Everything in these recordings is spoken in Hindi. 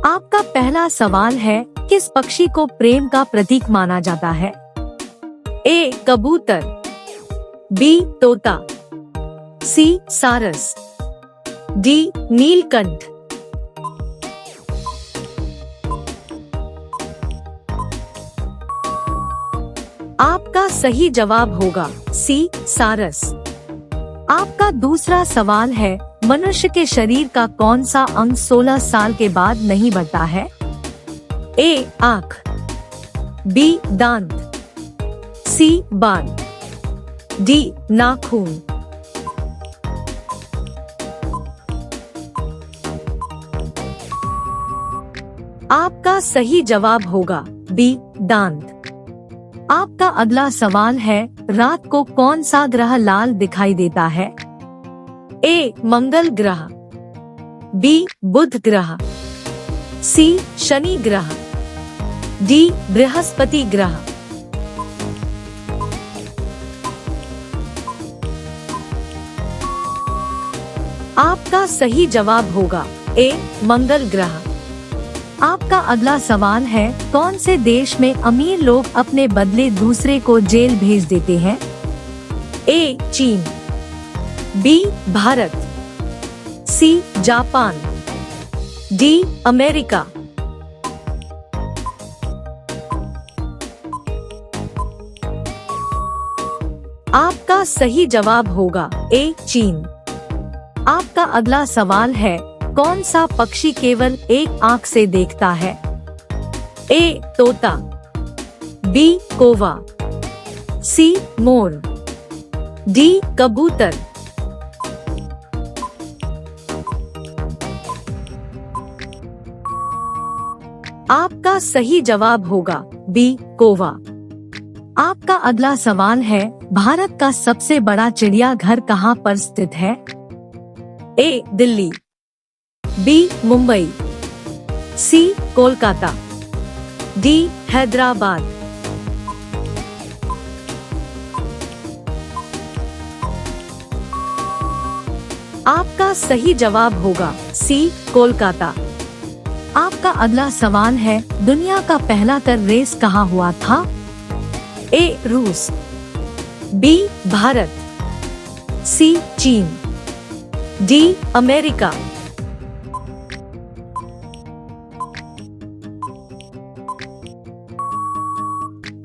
आपका पहला सवाल है, किस पक्षी को प्रेम का प्रतीक माना जाता है? ए कबूतर, बी तोता, सी सारस, डी नीलकंठ। आपका सही जवाब होगा सी सारस। आपका दूसरा सवाल है, मनुष्य के शरीर का कौन सा अंग 16 साल के बाद नहीं बढ़ता है? ए आँख, बी दांत, सी बाल, डी नाखून। आपका सही जवाब होगा बी दांत। आपका अगला सवाल है, रात को कौन सा ग्रह लाल दिखाई देता है? ए मंगल ग्रह, बी बुध ग्रह, सी शनि ग्रह, डी बृहस्पति ग्रह। आपका सही जवाब होगा ए मंगल ग्रह। आपका अगला सवाल है, कौन से देश में अमीर लोग अपने बदले दूसरे को जेल भेज देते हैं? ए चीन, B Bharat, C Japan, D America. आपका सही जवाब होगा ए चीन। आपका अगला सवाल है, कौन सा पक्षी केवल एक आंख से देखता है? ए तोता, बी कौवा, सी मोर, डी कबूतर। आपका सही जवाब होगा बी कौवा। आपका अगला सवाल है, भारत का सबसे बड़ा चिड़ियाघर कहाँ पर स्थित है? ए दिल्ली, बी मुंबई, सी कोलकाता, डी हैदराबाद। आपका सही जवाब होगा सी कोलकाता। आपका अगला सवाल है, दुनिया का पहला कार रेस कहाँ हुआ था? ए रूस, बी भारत, सी चीन, डी अमेरिका।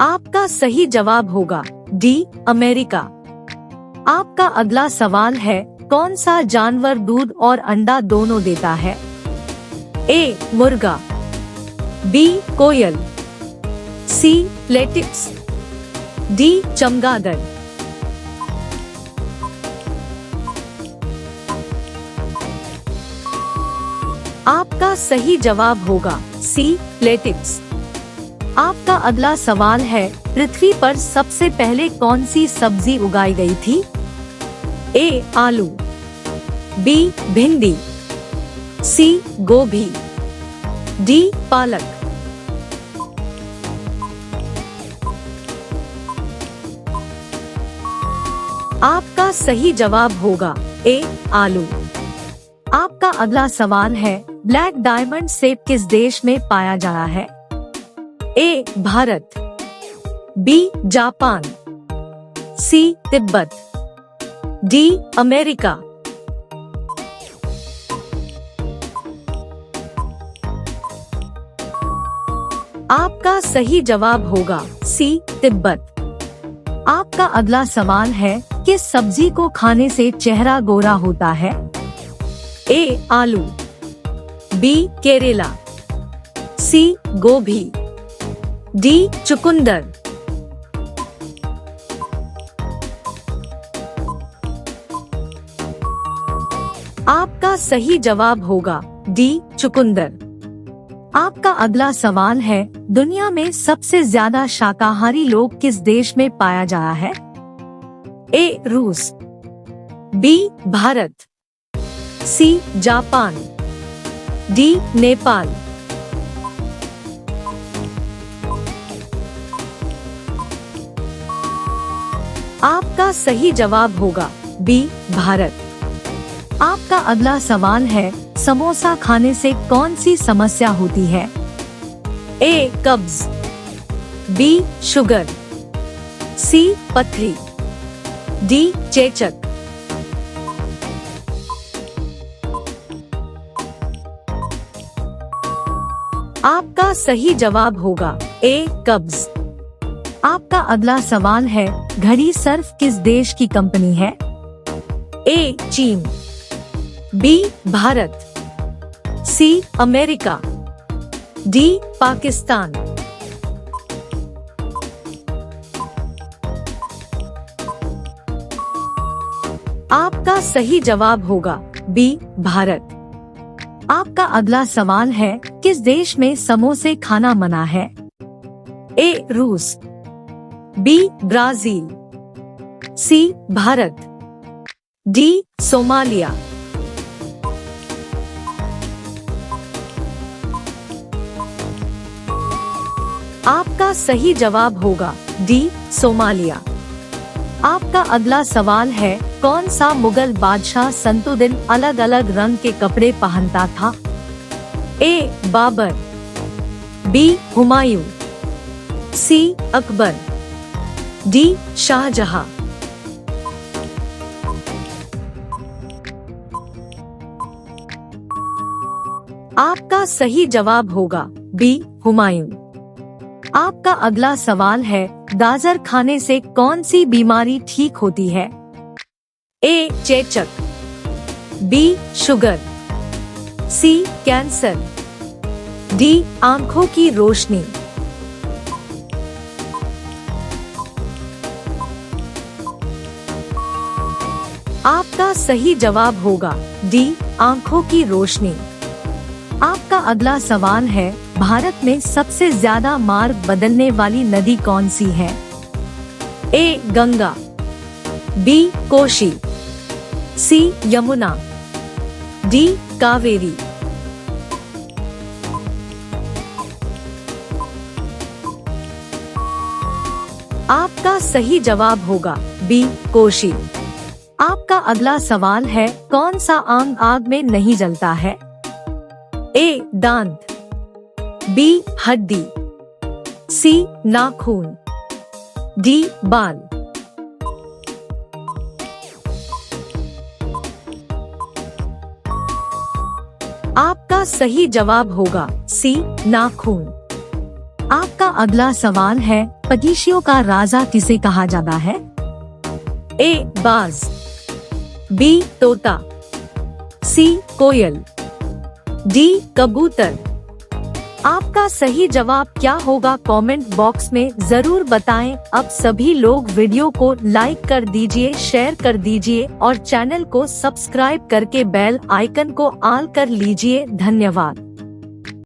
आपका सही जवाब होगा डी अमेरिका। आपका अगला सवाल है, कौन सा जानवर दूध और अंडा दोनों देता है? ए मुर्गा, बी कोयल, सी लेटिक्स, डी चमगादड़। आपका सही जवाब होगा सी लेटिक्स। आपका अगला सवाल है, पृथ्वी पर सबसे पहले कौन सी सब्जी उगाई गई थी? ए आलू, बी भिंडी, सी गोभी, डी पालक। आपका सही जवाब होगा ए आलू। आपका अगला सवाल है, ब्लैक डायमंड सेब किस देश में पाया जाता है? ए भारत, बी जापान, सी तिब्बत, डी अमेरिका। आपका सही जवाब होगा सी तिब्बत। आपका अगला सवाल है, किस सब्जी को खाने से चेहरा गोरा होता है? ए आलू, बी केरेला, सी गोभी, डी चुकंदर। आपका सही जवाब होगा डी चुकंदर। आपका अगला सवाल है, दुनिया में सबसे ज्यादा शाकाहारी लोग किस देश में पाया जाता है? ए रूस, B Bharat, C Japan, D Nepal. आपका सही जवाब होगा बी भारत। आपका अगला सवाल है, समोसा खाने से कौन सी समस्या होती है? ए. कब्ज, बी. शुगर, सी. पथरी, डी. चेचक। आपका सही जवाब होगा ए. कब्ज। आपका अगला सवाल है, घड़ी सर्फ किस देश की कंपनी है? ए. चीन, B. Bharat, C. America, D. Pakistan. आपका सही जवाब होगा बी. भारत। आपका अगला सवाल है, किस देश में समोसे खाना मना है? ए. रूस, बी. ब्राजील, सी. भारत, डी. सोमालिया। आपका सही जवाब होगा डी. सोमालिया। आपका अगला सवाल है, कौन सा मुगल बादशाह संतो दिन अलग अलग रंग के कपड़े पहनता था? ए. बाबर, बी. हुमायूं, सी. अकबर, डी. शाहजहां। आपका सही जवाब होगा बी. हुमायूं। आपका अगला सवाल है, गाजर खाने से कौन सी बीमारी ठीक होती है? ए. चेचक, B. Sugar, C. Cancer, D. आंखों की रोशनी। आपका सही जवाब होगा डी. आंखों की रोशनी। आपका अगला सवाल है, भारत में सबसे ज्यादा मार्ग बदलने वाली नदी कौन सी है? ए. गंगा, बी. कोशी, सी. यमुना, डी. कावेरी। आपका सही जवाब होगा बी. कोशी। आपका अगला सवाल है, कौन सा अंग आग में नहीं जलता है? ए. दांत, बी. हड्डी, सी. नाखून, डी. बाल। आपका सही जवाब होगा सी. नाखून। आपका अगला सवाल है, पक्षियों का राजा किसे कहा जाता है? ए. बाज, बी. तोता, सी. कोयल, डी. कबूतर। आपका सही जवाब क्या होगा कमेंट बॉक्स में जरूर बताएं। अब सभी लोग वीडियो को लाइक कर दीजिए, शेयर कर दीजिए और चैनल को सब्सक्राइब करके बेल आइकन को ऑल कर लीजिए। धन्यवाद।